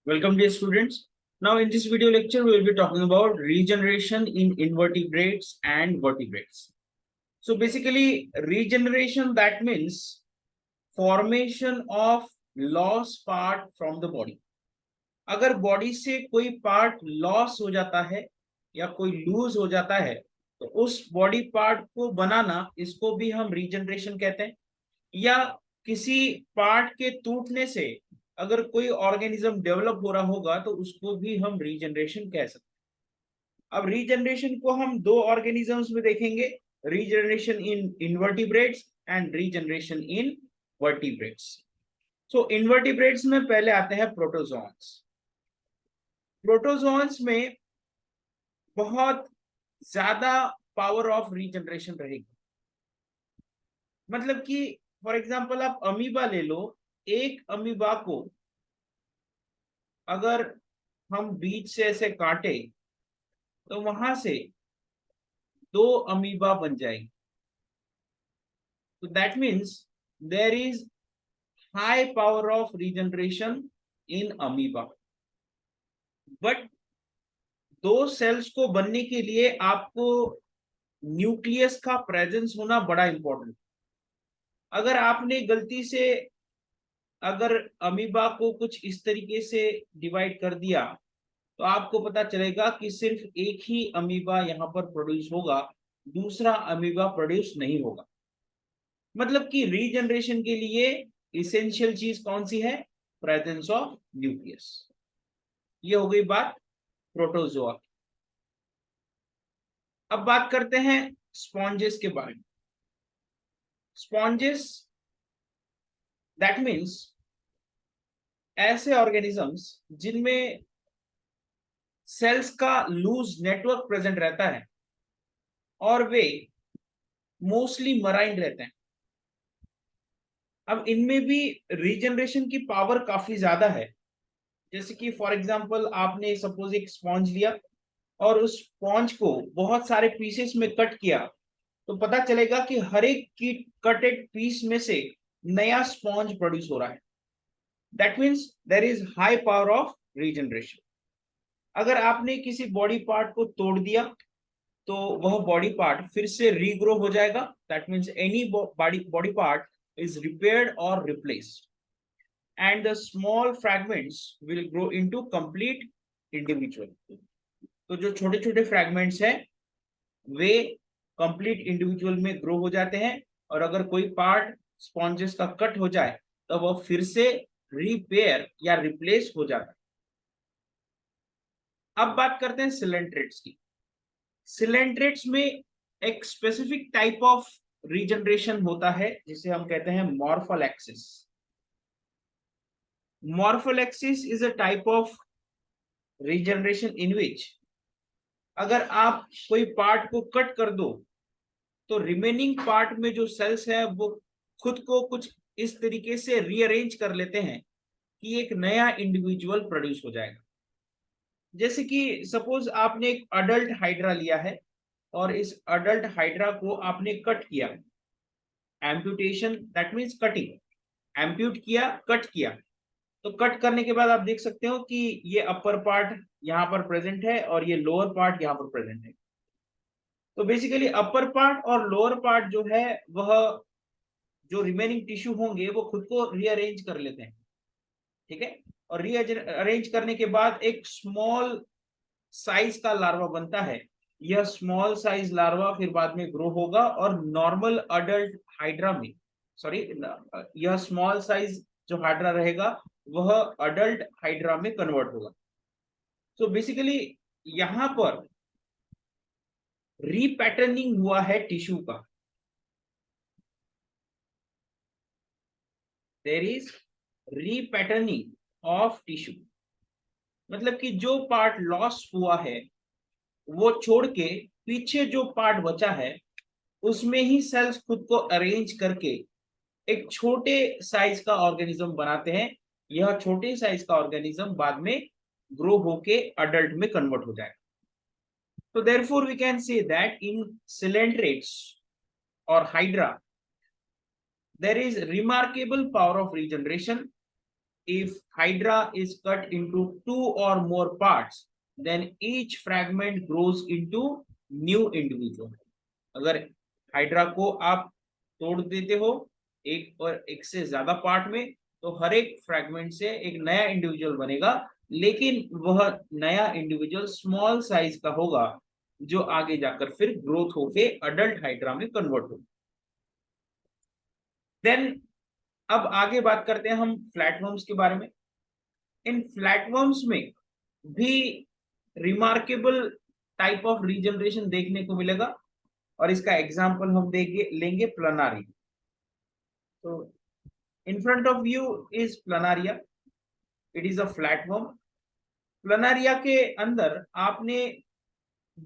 Welcome dear students. Now in this video lecture we will be talking about regeneration in invertebrates and vertebrates. So basically regeneration, that means formation of lost part from the body. अगर body से कोई part loss हो जाता है या कोई loose हो जाता है तो उस बॉडी पार्ट को बनाना, इसको भी हम रीजनरेशन कहते हैं। या किसी पार्ट के टूटने से अगर कोई ऑर्गेनिज्म डेवलप हो रहा होगा तो उसको भी हम रीजनरेशन कह सकते हैं। अब रीजनरेशन को हम दो ऑर्गेनिजम्स में देखेंगे, regeneration in invertebrates and regeneration in vertebrates. So invertebrates में पहले आते हैं प्रोटोजोन्स। प्रोटोजोन्स में बहुत ज्यादा पावर ऑफ रीजनरेशन रहेगी। मतलब कि फॉर एग्जांपल आप अमीबा ले लो, एक अमीबा को अगर हम बीच से ऐसे काटे तो वहां से दो अमीबा बन जाएगी। तो that means there is high power of regeneration in amoeba. But दो सेल्स को बनने के लिए आपको न्यूक्लियस का प्रेजेंस होना बड़ा इंपॉर्टेंट। अगर आपने गलती से अगर अमीबा को कुछ इस तरीके से डिवाइड कर दिया तो आपको पता चलेगा कि सिर्फ एक ही अमीबा यहाँ पर प्रोड्यूस होगा, दूसरा अमीबा प्रोड्यूस नहीं होगा। मतलब कि रीजनरेशन के लिए इसेंशियल चीज कौन सी है? Presence of nucleus. ये हो गई बात प्रोटोजोआ। अब बात करते हैं स्पॉन्जेस के बारे में। स्पॉन्जेस दैट मीन्स ऐसे ऑर्गेनिजम्स जिनमें सेल्स का लूज नेटवर्क प्रेजेंट रहता है और वे मोस्टली मराइन रहते हैं। अब इनमें भी रीजनरेशन की पावर काफी ज्यादा है। जैसे कि फॉर एग्जांपल आपने सपोज एक स्पॉन्ज लिया और उस स्पॉन्ज को बहुत सारे पीसेस में कट किया तो पता चलेगा कि हर एक की कटेड पीस में से नया स्पॉन्ज प्रोड्यूस हो रहा है। That means there is high power of regeneration. अगर आपने किसी बॉडी पार्ट को तोड़ दिया तो वह बॉडी पार्ट फिर से रीग्रो हो जाएगा। That means any body part is repaired or replaced and the small fragments will grow into complete individual। तो जो छोटे छोटे फ्रैगमेंट्स हैं वे कंप्लीट इंडिविजुअल में ग्रो हो जाते हैं और अगर कोई पार्ट स्पॉन्जेस का कट हो जाए तो वह फिर से रिपेयर या रिप्लेस हो जाता है। अब बात करते हैं सिलेंट्रेट्स की। सिलेंट्रेट्स में एक स्पेसिफिक टाइप ऑफ रीजनरेशन होता है जिसे हम कहते हैं morpholaxis. Morpholaxis is a type of regeneration in which अगर आप कोई पार्ट को कट कर दो तो रिमेनिंग पार्ट में जो सेल्स है वो खुद को कुछ इस तरीके से रीअरेंज कर लेते हैं कि एक नया इंडिविजुअल प्रोड्यूस हो जाएगा। जैसे कि सपोज आपने एक अडल्ट हाइड्रा लिया है और इस अडल्ट हाइड्रा को आपने कट किया। Amputation that means cutting. Amputate किया, कट किया। तो कट करने के बाद आप देख सकते हो कि ये अपर पार्ट यहाँ पर प्रेजेंट है और ये लोअर पार्ट यहाँ पर प्रेजेंट है। तो बेसिकली अपर पार्ट और लोअर पार्ट जो है वह जो रिमेनिंग टिश्यू होंगे वो खुद को रीअरेंज कर लेते हैं। ठीक है, और रीअरेंज करने के बाद एक स्मॉल साइज का लार्वा बनता है। यह स्मॉल साइज लार्वा फिर बाद में ग्रो होगा और नॉर्मल अडल्ट हाइड्रा में, सॉरी, यह स्मॉल साइज जो हाइड्रा रहेगा वह अडल्ट हाइड्रा में कन्वर्ट होगा। तो बेसिकली यहां पर रीपैटर्निंग हुआ है टिश्यू का। There is repatterning of tissue. मतलब कि जो पार्ट लॉस हुआ है वो छोड़ के पीछे जो पार्ट बचा है उसमें ही सेल्स खुद को अरेंज करके एक छोटे साइज का ऑर्गेनिज्म बनाते हैं। यह छोटे साइज का ऑर्गेनिज्म बाद में ग्रो होके अडल्ट में कन्वर्ट हो जाएगा। तो therefore we can say that in coelentrates or hydra there is remarkable power of regeneration if hydra is cut into 2 or more parts, then each fragment grows into new individual. अगर hydra को आप तोड़ देते हो एक और एक से ज्यादा पार्ट में, तो हर एक फ्रैगमेंट से एक नया इंडिविजुअल बनेगा, लेकिन वह नया इंडिविजुअल स्मॉल साइज का होगा, जो आगे जाकर फिर ग्रोथ होके अडल्ट हाइड्रा में कन्वर्ट होगा। देन अब आगे बात करते हैं हम फ्लैटवर्म्स के बारे में। इन फ्लैटवर्म्स में भी रिमार्केबल टाइप ऑफ रीजनरेशन देखने को मिलेगा, और इसका एग्जांपल हम लेंगे प्लानारी। तो in front of you is planaria, it is a flatworm. Planaria के अंदर आपने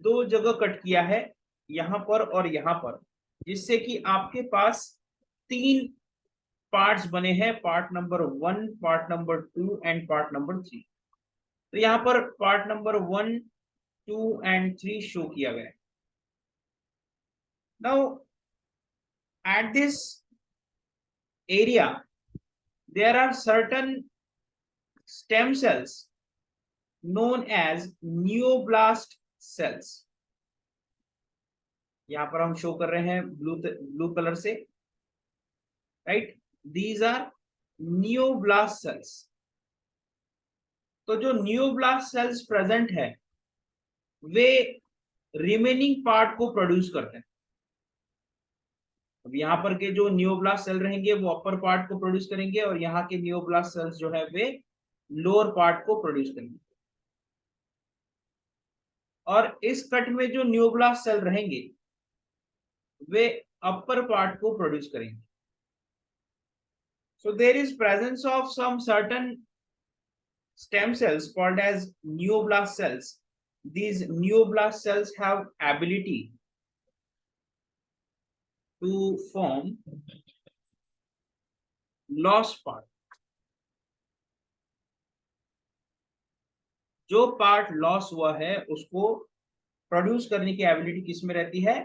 2 जगह कट किया है, यहां पर और यहां पर, जिससे कि आपके पास 3 पार्ट्स बने हैं, part number 1, part number 2 and part number 3। तो यहां पर पार्ट नंबर 1, 2 एंड 3 शो किया गया है। Now at this area there are certain stem cells known as neoblast cells। यहां पर हम शो कर रहे हैं ब्लू कलर से, right. These are neoblast cells. तो जो न्यूब्लास्ट सेल्स प्रेजेंट है वे रिमेनिंग पार्ट को प्रोड्यूस करते हैं। अब यहाँ पर के जो न्यूब्लास्ट सेल रहेंगे वो अपर पार्ट को प्रोड्यूस करेंगे, और यहाँ के न्यूब्लास्ट सेल्स जो है वे लोअर पार्ट को प्रोड्यूस करेंगे। और इस कट में जो न्यूब्लास्ट सेल रहेंगे वे अपर पार्ट को प्रोड्यूस करेंगे। So there is presence of some certain stem cells called as neoblast cells. These neoblast cells have ability to form lost part. जो पार्ट लॉस हुआ है उसको प्रोड्यूस करने की एबिलिटी किसमें रहती है?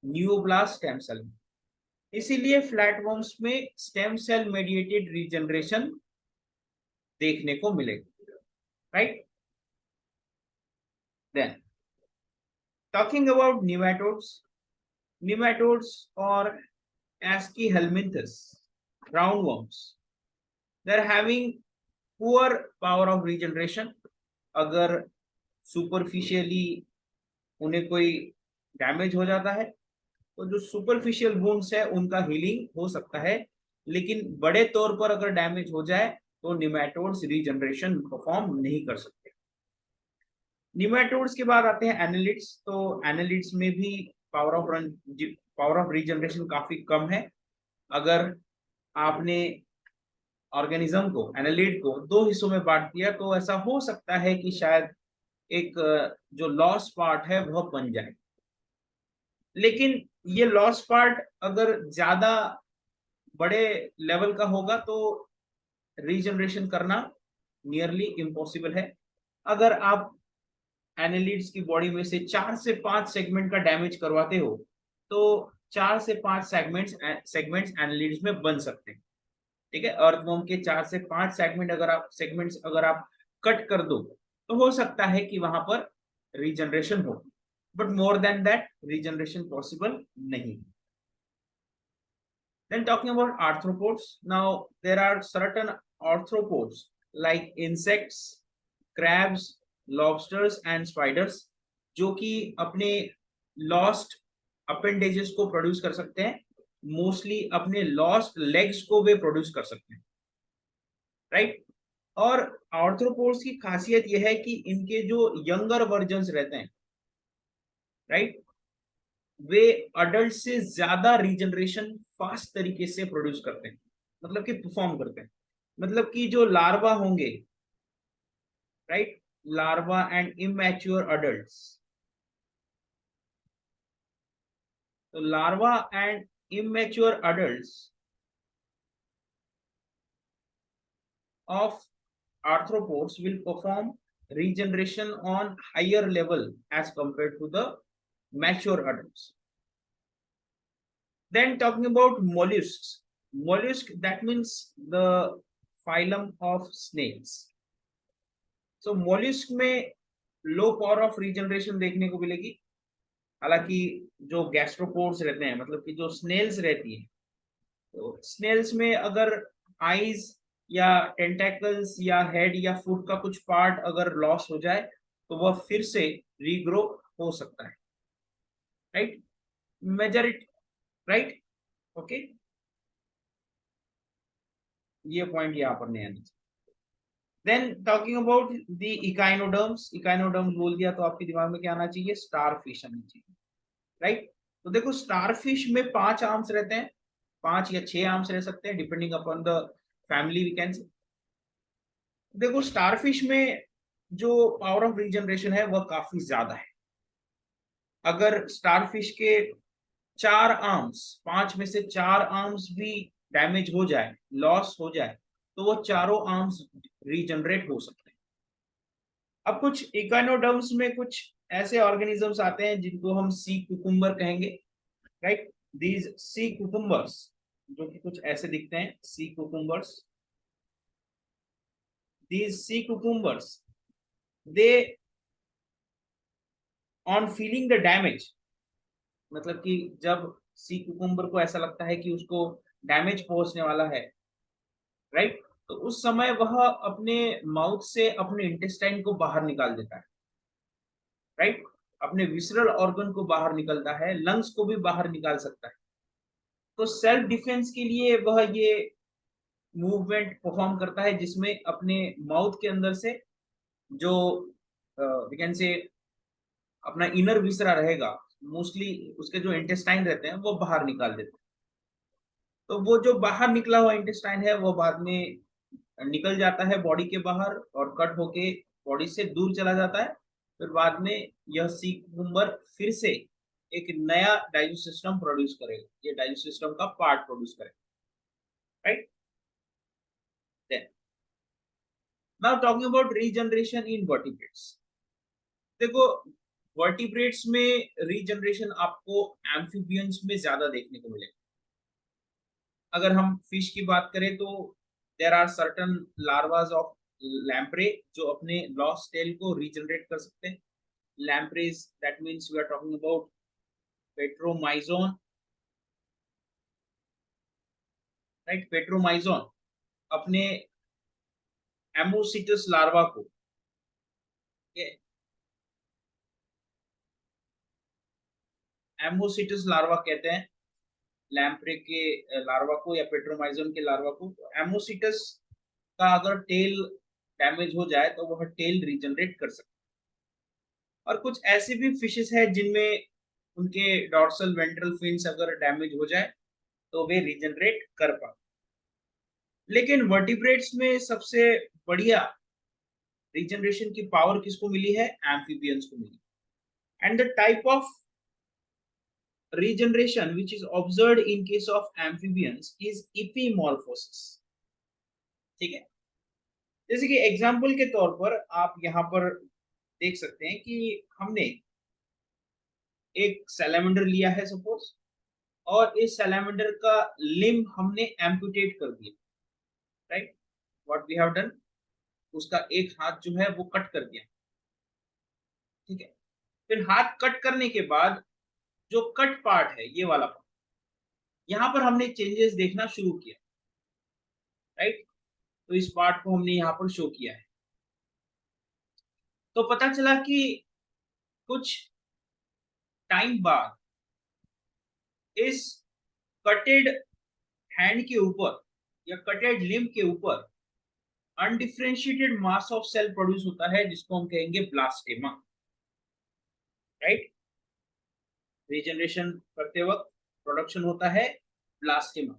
न्यूब्लास्ट स्टेम सेल में। इसीलिए फ्लैटवर्म्स में स्टेम सेल मेडिएटेड रीजनरेशन देखने को मिलेगा, right. Then talking about nematodes or Aschelminthus roundworms, they're having poor power of regeneration। अगर सुपरफिशियली उन्हें कोई डैमेज हो जाता है तो जो सुपरफिशियल वुंड्स है उनका हीलिंग हो सकता है, लेकिन बड़े तौर पर अगर डैमेज हो जाए तो निमेटोड्स रीजनरेशन परफॉर्म नहीं कर सकते। निमेटोड्स के बाद आते हैं एनालिड्स। तो एनालिड्स में भी पावर ऑफ रीजनरेशन काफी कम है। अगर आपने ऑर्गेनिज्म को, एनालिड को 2 हिस्सों में बांट दिया तो ऐसा हो सकता है कि शायद एक जो लॉस पार्ट है वह बन जाए, लेकिन ये लॉस पार्ट अगर ज्यादा बड़े लेवल का होगा तो रीजनरेशन करना नियरली इम्पॉसिबल है। अगर आप एनालिड्स की बॉडी में से 4 से 5 सेगमेंट का डैमेज करवाते हो तो 4 से 5 सेगमेंट्स एनालिड्स में बन सकते हैं, ठीक है। अर्थवर्म के 4 से 5 सेगमेंट अगर आप कट कर दो तो हो सकता है कि वहां पर रीजनरेशन हो, but more than that regeneration possible नहीं। Then talking about arthropods, now there are certain arthropods like insects, crabs, lobsters and spiders जो कि अपने lost appendages को प्रोड्यूस कर सकते हैं, मोस्टली अपने लॉस्ट लेग्स को वे प्रोड्यूस कर सकते हैं, राइट। और आर्थ्रोपोड्स की खासियत यह है कि इनके जो यंगर वर्जन्स रहते हैं, राइट, वे अडल्ट से ज्यादा रीजनरेशन फास्ट तरीके से प्रोड्यूस करते हैं, मतलब कि परफॉर्म करते हैं। मतलब कि जो लार्वा होंगे, right, larva and immature adults, तो larva and immature adults of arthropods will perform regeneration on higher level as compared to the mature adults. Then talking about mollusks, that means the phylum of snakes. So mollusc में low power of regeneration देखने को मिलेगी। हालांकि जो gastropods रहते हैं, मतलब कि जो स्नेल्स रहती है, तो स्नेल्स में अगर आईज या टेंटेकल्स या हेड या फुट का कुछ पार्ट अगर लॉस हो जाए तो वह फिर से रीग्रो हो सकता है, राइट, मेजॉरिटी, राइट, ओके, ये पॉइंट यहाँ पर नहीं आना चाहिए। Then talking about the echinoderms, echinoderms बोल दिया तो आपके दिमाग में क्या आना चाहिए? स्टारफिश आना चाहिए, राइट। तो देखो स्टारफिश में 5 आर्म्स रहते हैं, 5 या 6 आर्म्स रह सकते हैं depending upon the family we can say. देखो स्टारफिश में जो पावर ऑफ रीजनरेशन है वह काफी ज्यादा है। अगर स्टारफिश के 4 आर्म्स, 5 में से 4 आर्म्स भी डैमेज हो जाए, लॉस हो जाए, तो वो चारों आर्म्स रीजनरेट हो सकते हैं। अब कुछ इकानोडर्म्स में कुछ ऐसे ऑर्गेनिजम्स आते हैं जिनको हम सी कुकुम्बर कहेंगे, राइट। दीज सी कुकुम्बर्स जो कि कुछ ऐसे दिखते हैं, सी cucumbers, these sea cucumbers, they on feeling the damage, मतलब कि जब सी कुकुम्बर को ऐसा लगता है कि उसको डैमेज पहुंचने वाला है, राइट, तो उस समय वह अपने माउथ से अपने इंटेस्टाइन को बाहर निकाल देता है, राइट, अपने विसरल ऑर्गन को बाहर निकलता है, लंग्स को भी बाहर निकाल सकता है। तो सेल्फ डिफेंस के लिए वह ये मूवमेंट परफॉर्म करता है जिसमें अपने माउथ के अंदर से जो वी कैन से अपना इनर विसरा रहेगा, मोस्टली उसके जो इंटेस्टाइन रहते हैं वो बाहर निकाल देते हैं। तो वो जो बाहर निकला हुआ इंटेस्टाइन है वो बाद में निकल जाता है बॉडी के बाहर और कट होके बॉडी से दूर चला जाता है। फिर बाद में यह सी कुकुम्बर फिर से एक नया डाइजेस्ट सिस्टम प्रोड्यूस करेगा, ये डाइजेस्ट सिस्टम का पार्ट प्रोड्यूस करेगा, right. Then now talking about regeneration in vertebrates. देखो वर्टिब्रेट्स में रीजनरेशन आपको एम्फीबियंस में ज्यादा देखने को मिलेगा। अगर हम फिश की बात करें तो there are certain larvas of lamprey जो अपने लॉस्ट टेल को रीजनरेट कर सकते हैं। Lampreys that means we are talking about petromyzon, right, petromyzon अपने एमोसिटस लार्वा को, एमोसिटस लार्वा कहते हैं लैम्प्रे के लार्वा को या पेट्रोमाइजोन के लार्वा को। एमोसिटस का अगर टेल डैमेज हो जाए तो वह टेल रीजनरेट कर सकता है। और कुछ ऐसे भी फिशेस है जिनमें उनके डॉर्सल वेंट्रल फिन्स अगर डैमेज हो जाए तो वे रीजनरेट कर पाते। लेकिन वर्टिब्रेट्स में सबसे बढ़िया रीजनरेशन की पावर किसको मिली है? एम्फीबियंस को मिली। And the type of regeneration which is observed in case of amphibians is epimorphosis, ठीक है। जैसे कि एग्जांपल के तौर पर आप यहाँ पर देख सकते हैं कि हमने एक सैलामेंडर लिया है सपोज, और इस सैलामेंडर का लिम्ब हमने एम्पुटेट कर दिया, right, what we have done, उसका एक हाथ जो है वो कट कर दिया, ठीक है। फिर हाथ कट करने के बाद जो कट पार्ट है ये वाला पार्ट, यहाँ पर हमने चेंजेस देखना शुरू किया, राइट। तो इस पार्ट को हमने यहाँ पर शो किया है। तो पता चला कि कुछ टाइम बाद इस कटेड हैंड के ऊपर या कटेड लिम्ब के ऊपर undifferentiated mass of cell produce होता है जिसको हम कहेंगे ब्लास्टेमा, राइट। रीजनरेशन करते वक्त प्रोडक्शन होता है ब्लास्टेमा।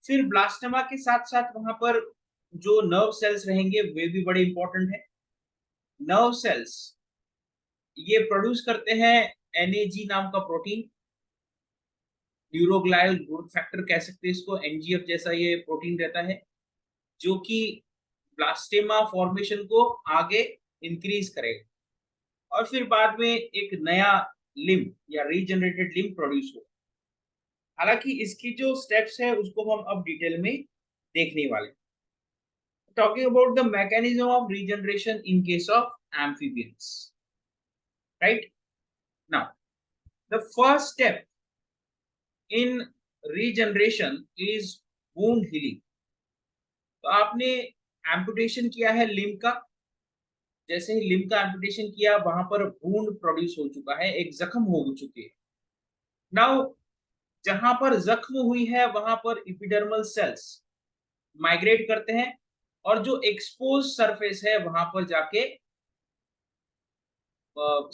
फिर ब्लास्टेमा के साथ साथ वहां पर जो नर्व सेल्स रहेंगे वे भी बड़े इंपॉर्टेंट है। नर्व सेल्स ये प्रोड्यूस करते हैं एनएजी नाम का प्रोटीन, न्यूरोग्लायल ग्रोथ फैक्टर कह सकते हैं इसको, एनजीएफ जैसा ये प्रोटीन रहता है जो कि ब्लास्टेमा फॉर्मेशन को आगे इंक्रीज करेगा और फिर बाद में एक नया लिम्ब या रीजनरेटेड लिम्ब प्रोड्यूस होगा। हालांकि इसकी जो स्टेप्स है उसको हम अब डिटेल में देखने वाले। talking about the mechanism of regeneration in case of amphibians, right? Now, the first step in regeneration is wound healing. तो आपने एम्पुटेशन किया है लिम्ब का, जैसे ही लिम्ब का एम्पुटेशन किया वहां पर वूंड प्रोड्यूस हो चुका है, एक जख्म हो चुके हैं। नाउ जहां पर जख्म हुई है वहां पर एपिडर्मल सेल्स माइग्रेट करते हैं और जो एक्सपोज सरफेस है वहां पर जाके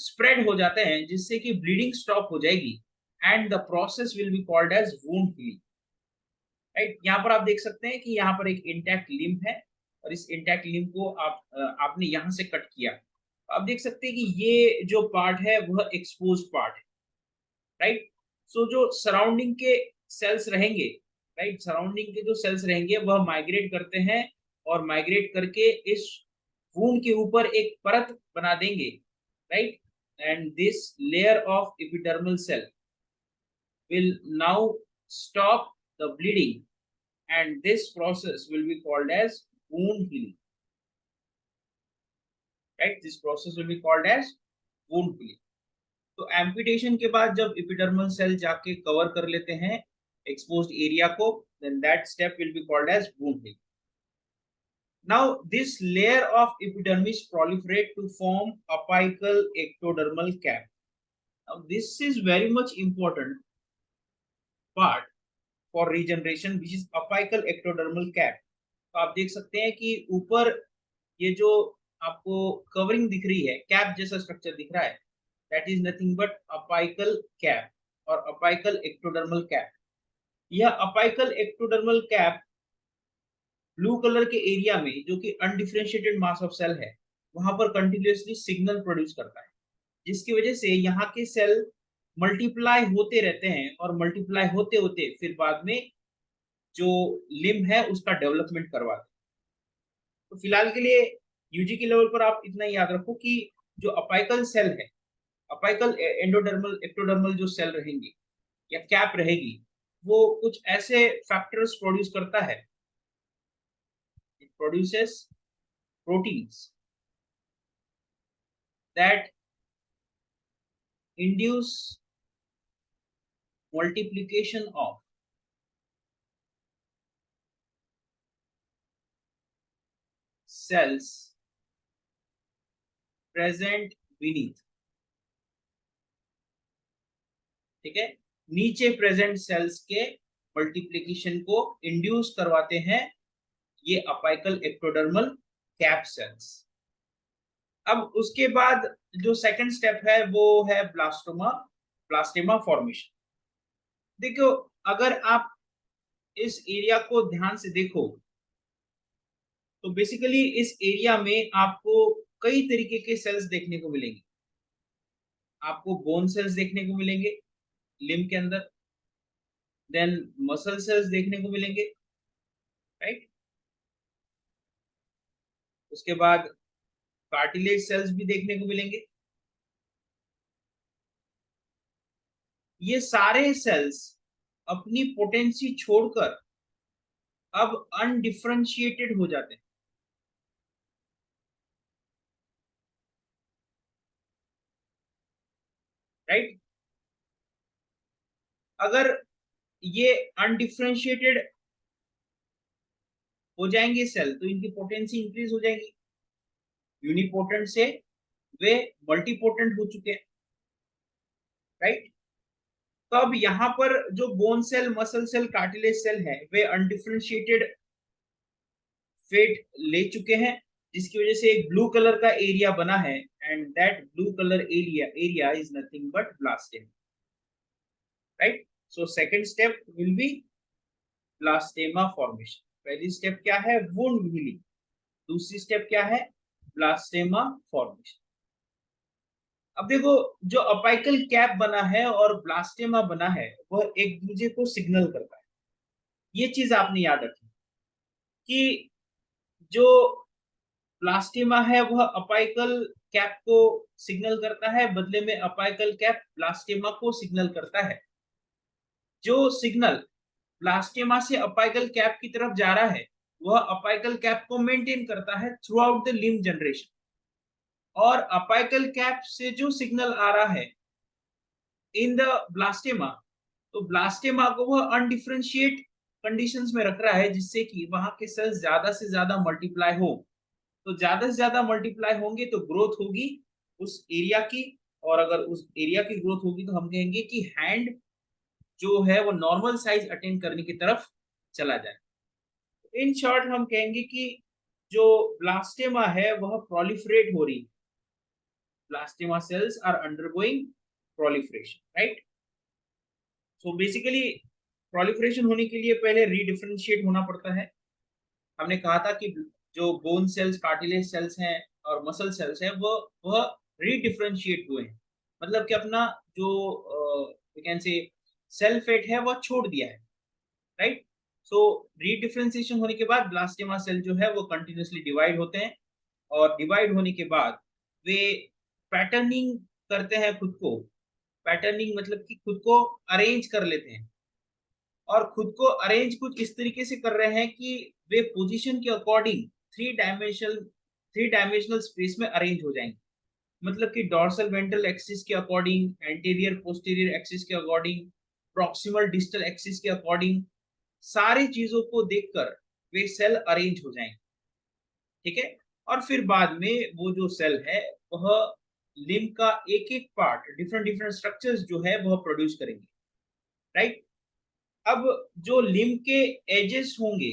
स्प्रेड हो जाते हैं, जिससे कि ब्लीडिंग स्टॉप हो जाएगी and the process will be called as wound healing, right? यहाँ पर आप देख सकते हैं कि यहाँ पर एक इंटैक्ट लिम्ब है और इस इंटैक्ट लिम्ब को आपने यहाँ से कट किया। आप देख सकते हैं कि ये जो पार्ट है वह एक्सपोज पार्ट है, राइट? सो जो सराउंडिंग के सेल्स रहेंगे, राइट, सराउंडिंग के जो सेल्स रहेंगे वह माइग्रेट करते हैं और माइग्रेट करके इस वूंड के ऊपर एक परत बना देंगे, right? And this layer of epidermal cell will now stop the bleeding and this process will be called as wound healing, right? This process will be called as wound healing. तो amputation के बाद जब epidermal cell जाके cover कर लेते हैं exposed area को, then that step will be called as wound healing. Now this layer of epidermis proliferate to form apical ectodermal cap. Now this is very much important part for regeneration which is apical ectodermal cap. तो आप देख सकते हैं कि ऊपर ये जो आपको कवरिंग दिख रही है, कैप जैसा स्ट्रक्चर दिख रहा है, that is nothing but apical cap और apical ectodermal cap. यह apical ectodermal cap blue colour के एरिया में जो कि अनडिफरेंशिएटेड मास ऑफ सेल है वहां पर कंटिन्यूअसली सिग्नल प्रोड्यूस करता है, जिसकी वजह से यहाँ के सेल मल्टीप्लाई होते रहते हैं और मल्टीप्लाई होते होते फिर बाद में जो लिम्ब है उसका डेवलपमेंट करवाते हैं। तो फिलहाल के लिए यूजी के लेवल पर आप इतना याद रखो कि जो अपाइकल सेल है, अपाइकल एंडोडर्मल एक्टोडर्मल जो सेल रहेंगे या कैप रहेगी, वो कुछ ऐसे फैक्टर्स प्रोड्यूस करता है, it produces proteins that induce multiplication of cells present beneath, ठीक है? नीचे प्रेजेंट सेल्स के मल्टीप्लिकेशन को इंड्यूस करवाते हैं ये अपाइकल एक्टोडर्मल कैप सेल्स। अब उसके बाद जो सेकंड स्टेप है वो है ब्लास्टेमा फॉर्मेशन। देखो, अगर आप इस एरिया को ध्यान से देखो तो बेसिकली इस एरिया में आपको कई तरीके के सेल्स देखने को मिलेंगे। आपको बोन सेल्स देखने को मिलेंगे लिम्ब के अंदर, देन मसल सेल्स देखने को मिलेंगे, राइट? उसके बाद कार्टिलेज सेल्स भी देखने को मिलेंगे। ये सारे सेल्स अपनी पोटेंसी छोड़कर अब अनडिफरेंशिएटेड हो जाते हैं, राइट? अगर ये अनडिफरेंशिएटेड हो जाएंगे सेल तो इनकी पोटेंसी इंक्रीज हो जाएगी, यूनिपोटेंट से वे मल्टीपोटेंट हो चुके हैं, राइट? तो अब यहाँ पर जो bone cell, muscle cell, cartilage cell है वे अनडिफरेंशिएटेड फेट ले चुके हैं, जिसकी वजह से एक ब्लू कलर का एरिया बना है and that blue colour area is nothing but blastema, right? So second step will be blastema formation. पहली स्टेप क्या है? Wound healing. दूसरी स्टेप क्या है? Blastema formation. अब देखो, जो अपाइकल कैप बना है और ब्लास्टेमा बना है वह एक दूसरे को सिग्नल करता है। ये चीज आपने याद रखी कि जो ब्लास्टेमा है वह अपाइकल कैप को सिग्नल करता है, बदले में अपाइकल कैप ब्लास्टेमा को सिग्नल करता है। जो सिग्नल ब्लास्टेमा से अपाइकल कैप की तरफ जा रहा है वह अपाइकल कैप को मेंटेन करता है through out the limb generation. और अपाइकल कैप से जो सिग्नल आ रहा है इन द ब्लास्टेमा, तो ब्लास्टेमा को वह अनडिफरेंशिएट कंडीशंस में रख रहा है, जिससे कि वहां के सेल्स ज्यादा से ज्यादा मल्टीप्लाई हो। तो ज्यादा से ज्यादा मल्टीप्लाई होंगे तो ग्रोथ होगी उस एरिया की, और अगर उस एरिया की ग्रोथ होगी तो हम कहेंगे कि हैंड जो है वो नॉर्मल साइज अटेन करने की तरफ चला जाए। इन शॉर्ट हम कहेंगे कि जो ब्लास्टेमा है वह प्रोलिफरेट हो रही, blastema cells are undergoing proliferation, right. So basically proliferation होने के लिए पहले रीडिफरेंशिएट होना पड़ता है। हमने कहा था कि जो बोन सेल्स, कार्टिलेज सेल्स हैं और मसल सेल्स हैं वह रीडिफरेंशिएट हुए हैं, मतलब कि अपना जो we can say cell fate है वह छोड़ दिया है, राइट। सो रीडिफरेंशिएशन होने के बाद ब्लास्टेमा सेल जो है वो कंटिन्यूसली डिवाइड होते हैं, और डिवाइड होने के बाद वे पैटर्निंग करते हैं खुद को। पैटर्निंग मतलब कि खुद को अरेंज कर लेते हैं, और खुद को अरेंज कुछ इस तरीके से कर रहे हैं कि वे पोजीशन के अकॉर्डिंग थ्री डायमेंशनल स्पेस में अरेंज हो जाएंगे। मतलब कि डॉर्सल वेंट्रल एक्सिस के अकॉर्डिंग, एंटीरियर पोस्टीरियर एक्सिस के अकॉर्डिंग, प्रॉक्सिमल डिस्टल एक्सिस के अकॉर्डिंग, सारी चीजों को देखकर वे सेल अरेंज हो जाएंगे, ठीक है। और फिर बाद में वो जो सेल है वह लिम्ब का एक एक पार्ट, डिफरेंट डिफरेंट स्ट्रक्चर्स जो है वह प्रोड्यूस करेंगे, राइट। अब जो लिम्ब के एजेस होंगे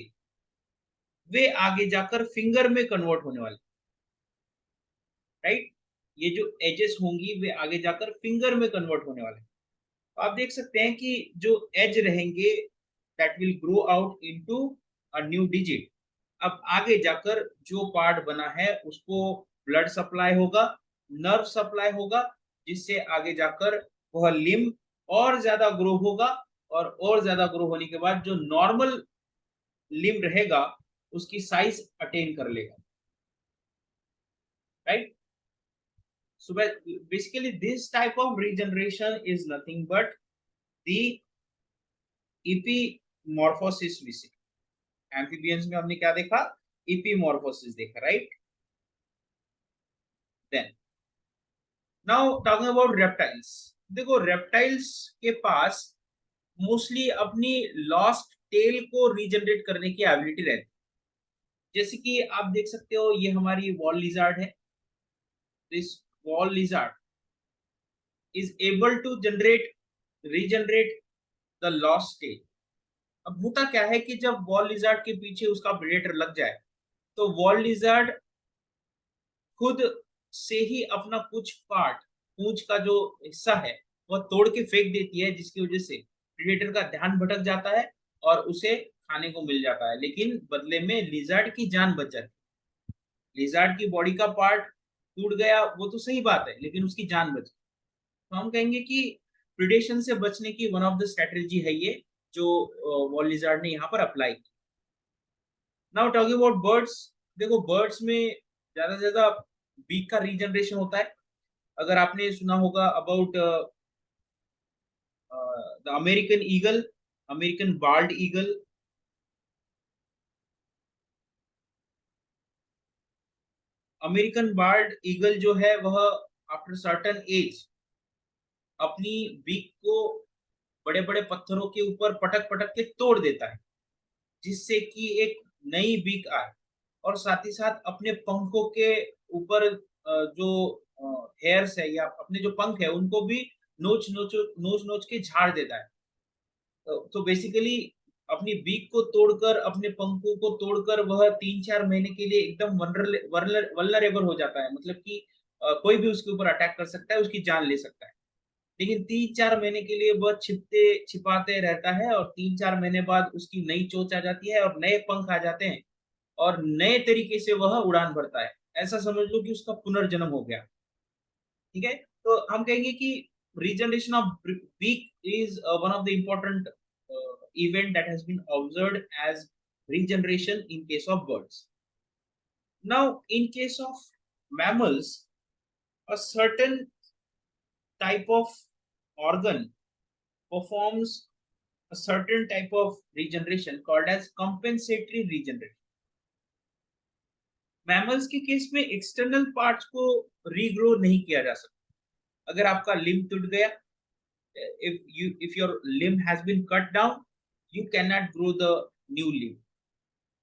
वे आगे जाकर फिंगर में कन्वर्ट होने वाले, राइट। ये जो एजेस होंगी वे आगे जाकर फिंगर में कन्वर्ट होने वाले। तो आप देख सकते हैं कि जो एज रहेंगे that will grow out into a new digit. अब आगे जाकर जो पार्ट बना है उसको ब्लड सप्लाई होगा, नर्व सप्लाई होगा, जिससे आगे जाकर वह लिम्ब और ज्यादा ग्रो होगा, और ज्यादा ग्रो होने के बाद जो नॉर्मल लिम्ब रहेगा उसकी साइज अटेन कर लेगा, right. So basically this type of regeneration is nothing but the epimorphosis visit. Amphibians में हमने क्या देखा? Epimorphosis देखा, right? Then now talking about reptiles. देखो reptiles के पास मोस्टली अपनी लॉस्ट टेल को रीजनरेट करने की एबिलिटी रहती है। जैसे कि आप देख सकते हो ये हमारी वॉल लिजार्ड है। This wall lizard is able to regenerate the lost tail। अब होता क्या है कि जब वॉल लिजार्ड के पीछे उसका प्रेडेटर लग जाए तो वॉल लिजार्ड खुद से ही अपना कुछ पार्ट, पूंछ का जो हिस्सा है वह तोड़ के फेंक देती है, जिसकी वजह से प्रेडेटर का ध्यान भटक जाता है और उसे खाने को मिल जाता है, लेकिन बदले में लिजार्ड की जान बच जाती है। लिजार्ड की बॉडी का पार्ट टूट गया वो तो सही बात है, लेकिन उसकी जान बच गई। तो हम कहेंगे कि प्रिडेशन से बचने की वन ऑफ द स्ट्रेटेजी है ये, जो वॉल लिजार्ड ने यहाँ पर अप्लाई की। Now talking about birds. देखो बर्ड्स में ज्यादा से ज्यादा बीक का रीजनरेशन होता है। अगर आपने सुना होगा about the American eagle, American bald eagle. American bald eagle जो है वह आफ्टर सर्टन एज अपनी बीक को बड़े बड़े पत्थरों के ऊपर पटक पटक के तोड़ देता है, जिससे कि एक नई बीक आए, और साथ ही साथ अपने पंखों के ऊपर जो हेयर्स है या अपने जो पंख है उनको भी नोच नोच के झाड़ देता है। तो बेसिकली अपनी बीक को तोड़कर, अपने पंखों को तोड़कर वह 3-4 महीने के लिए एकदम वल्नरेबल हो जाता है, मतलब कि कोई भी उसके ऊपर अटैक कर सकता है, उसकी जान ले सकता है। लेकिन 3-4 महीने के लिए वह छिपते छिपाते रहता है, और 3-4 महीने बाद उसकी नई चोंच आ जाती है और नए पंख आ जाते हैं, और नए तरीके से वह उड़ान भरता है। ऐसा समझ लो कि उसका पुनर्जन्म हो गया, ठीक है। तो हम कहेंगे कि regeneration of beak is one of the important event that has been observed as regeneration in case of birds. Now in case of mammals, a certain type of organ performs a certain type of regeneration called as compensatory regeneration. Mammals के case में external parts को regrow नहीं किया जा सकता। अगर आपका limb टूट गया, if your limb has been cut down, you cannot grow the new limb,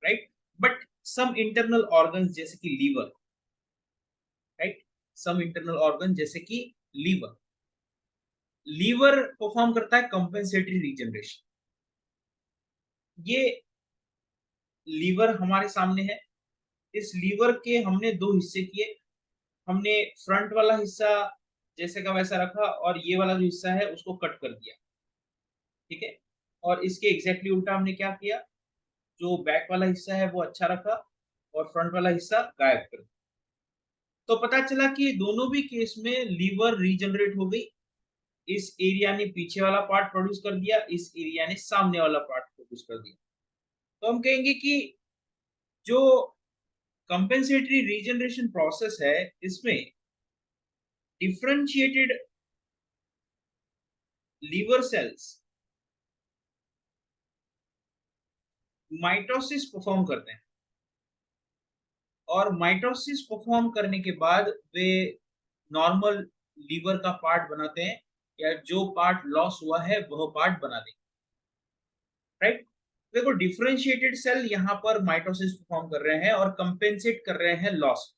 right? But some internal organs जैसे कि liver, right? some internal organ जैसे कि लीवर परफॉर्म करता है कंपेंसेटरी रीजनरेशन। ये लीवर हमारे सामने है। इस लीवर के हमने दो हिस्से किए। हमने फ्रंट वाला हिस्सा जैसे का वैसा रखा और ये वाला जो हिस्सा है उसको कट कर दिया, ठीक है। और इसके एग्जैक्टली उल्टा हमने क्या किया, जो बैक वाला हिस्सा है वो अच्छा रखा और फ्रंट वाला हिस्सा गायब कर दिया। तो पता चला कि दोनों भी केस में लीवर रीजनरेट हो गई। इस एरिया ने पीछे वाला पार्ट प्रोड्यूस कर दिया, इस एरिया ने सामने वाला पार्ट प्रोड्यूस कर दिया। तो हम कहेंगे कि जो कंपेंसेटरी रीजनरेशन प्रोसेस है इसमें differentiated liver cells mitosis perform करते हैं और माइटोसिस परफॉर्म करने के बाद वे नॉर्मल लीवर का पार्ट बनाते हैं या जो पार्ट लॉस हुआ है वह पार्ट बना देंगे, राइट। देखो डिफरेंशिएटेड सेल यहाँ पर माइटोसिस परफॉर्म कर रहे हैं और कंपेंसेट कर रहे हैं loss.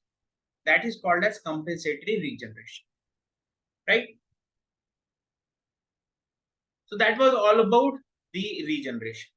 That is called as compensatory regeneration, right. So that was all about the regeneration.